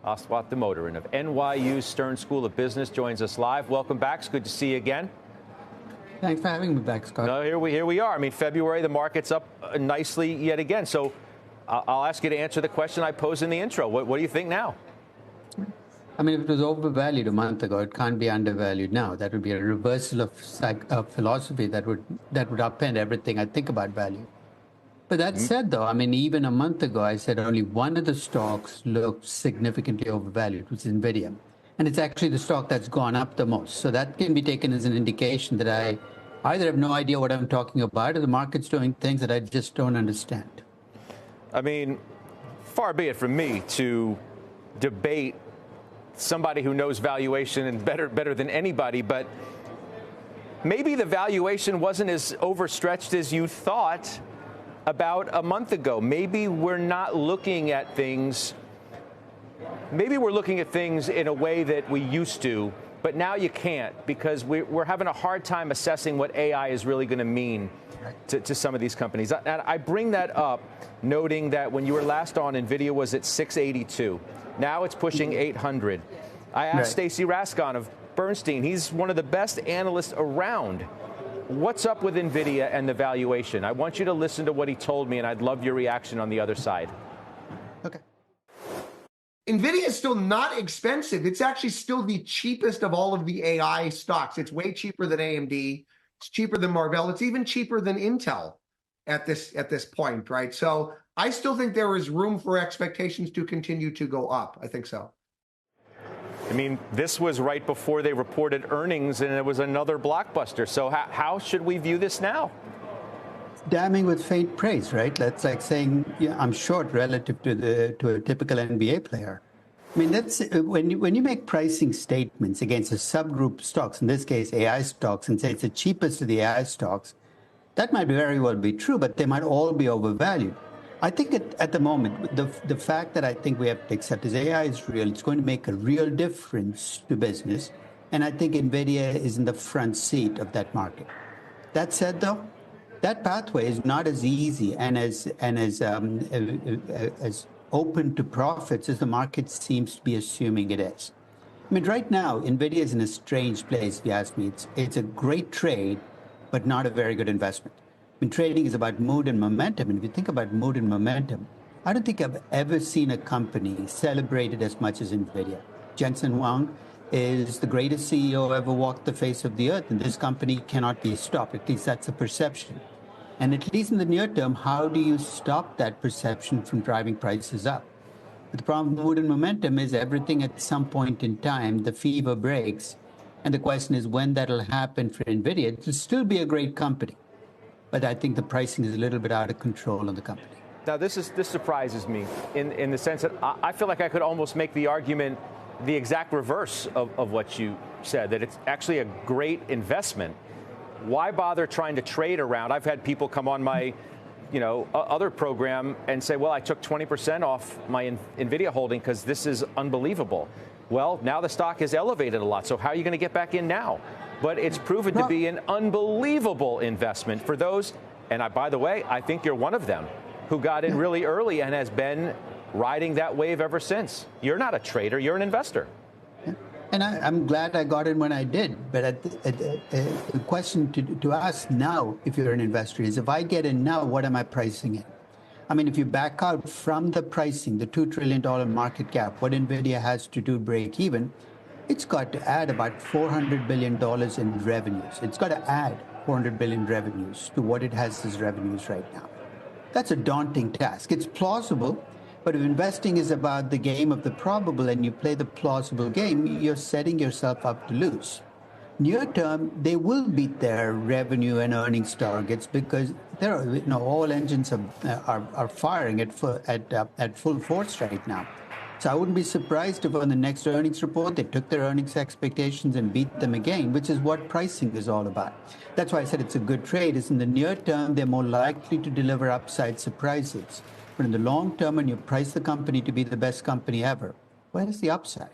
Aswath Damodoran of NYU Stern School of Business joins us live. Welcome back. It's good to see you again. Thanks for having me back, Scott. No, here we are. I mean, February, the market's up nicely yet again. So I'll ask you to answer the question I posed in the intro. What do you think now? I mean, if it was overvalued a month ago, it can't be undervalued now. That would be a reversal of philosophy that would upend everything I think about value. But that said, though, I mean, even a month ago, I said only one of the stocks looked significantly overvalued, which is Nvidia. And it's actually the stock that's gone up the most. So that can be taken as an indication that I either have no idea what I'm talking about or the market's doing things that I just don't understand. I mean, far be it from me to debate somebody who knows valuation and better than anybody, but maybe the valuation wasn't as overstretched as you thought about a month ago. Maybe we're not looking at things. Maybe we're looking at things in a way that we used to, but now you can't because we're having a hard time assessing what AI is really going to mean to some of these companies. And I bring that up, noting that when you were last on, Nvidia was at 682. Now it's pushing 800. I asked Stacy Rasgon of Bernstein. He's one of the best analysts around. What's up with Nvidia and the valuation? I want you to listen to what he told me, and I'd love your reaction on the other side. Okay. Nvidia is still not expensive. It's actually still the cheapest of all of the AI stocks. It's way cheaper than AMD. It's cheaper than Marvell. It's even cheaper than Intel at this point, right? So I still think there is room for expectations to continue to go up. I think so. I mean, this was right before they reported earnings, and it was another blockbuster. So how should we view this now? Damning with faint praise, right? That's like saying, yeah, I'm short relative to a typical NBA player. I mean, that's when you make pricing statements against a subgroup of stocks, in this case AI stocks, and say it's the cheapest of the AI stocks, that might very well be true, but they might all be overvalued. I think at the moment, the fact that I think we have to accept is AI is real. It's going to make a real difference to business. And I think Nvidia is in the front seat of that market. That said, though, that pathway is not as easy and as open to profits as the market seems to be assuming it is. I mean, right now, Nvidia is in a strange place, if you ask me. It's a great trade, but not a very good investment. I mean, trading is about mood and momentum. And if you think about mood and momentum, I don't think I've ever seen a company celebrated as much as Nvidia. Jensen Huang is the greatest CEO ever walked the face of the earth, and this company cannot be stopped. At least that's a perception. And at least in the near term, how do you stop that perception from driving prices up? But the problem with mood and momentum is everything at some point in time, the fever breaks. And the question is when that'll happen for Nvidia. It'll still be a great company. But I think the pricing is a little bit out of control on the company. Now, this surprises me in the sense that I feel like I could almost make the argument the exact reverse of what you said, that it's actually a great investment. Why bother trying to trade around? I've had people come on my other program and say, well, I took 20% off my Nvidia holding because this is unbelievable. Well, now the stock is elevated a lot. So how are you going to get back in now? But it's proven to be an unbelievable investment for those. And by the way, I think you're one of them who got in really early and has been riding that wave ever since. You're not a trader. You're an investor. And I'm glad I got in when I did. But the question to ask now, if you're an investor, is if I get in now, what am I pricing in? I mean, if you back out from the pricing, the $2 trillion market cap, what Nvidia has to do break even, it's got to add about $400 billion in revenues. It's got to add $400 billion revenues to what it has as revenues right now. That's a daunting task. It's plausible, but if investing is about the game of the probable and you play the plausible game, you're setting yourself up to lose. Near term, they will beat their revenue and earnings targets because all engines are firing at full force right now. So I wouldn't be surprised if on the next earnings report, they took their earnings expectations and beat them again, which is what pricing is all about. That's why I said it's a good trade. Is in the near term, they're more likely to deliver upside surprises. But in the long term, when you price the company to be the best company ever, where is the upside?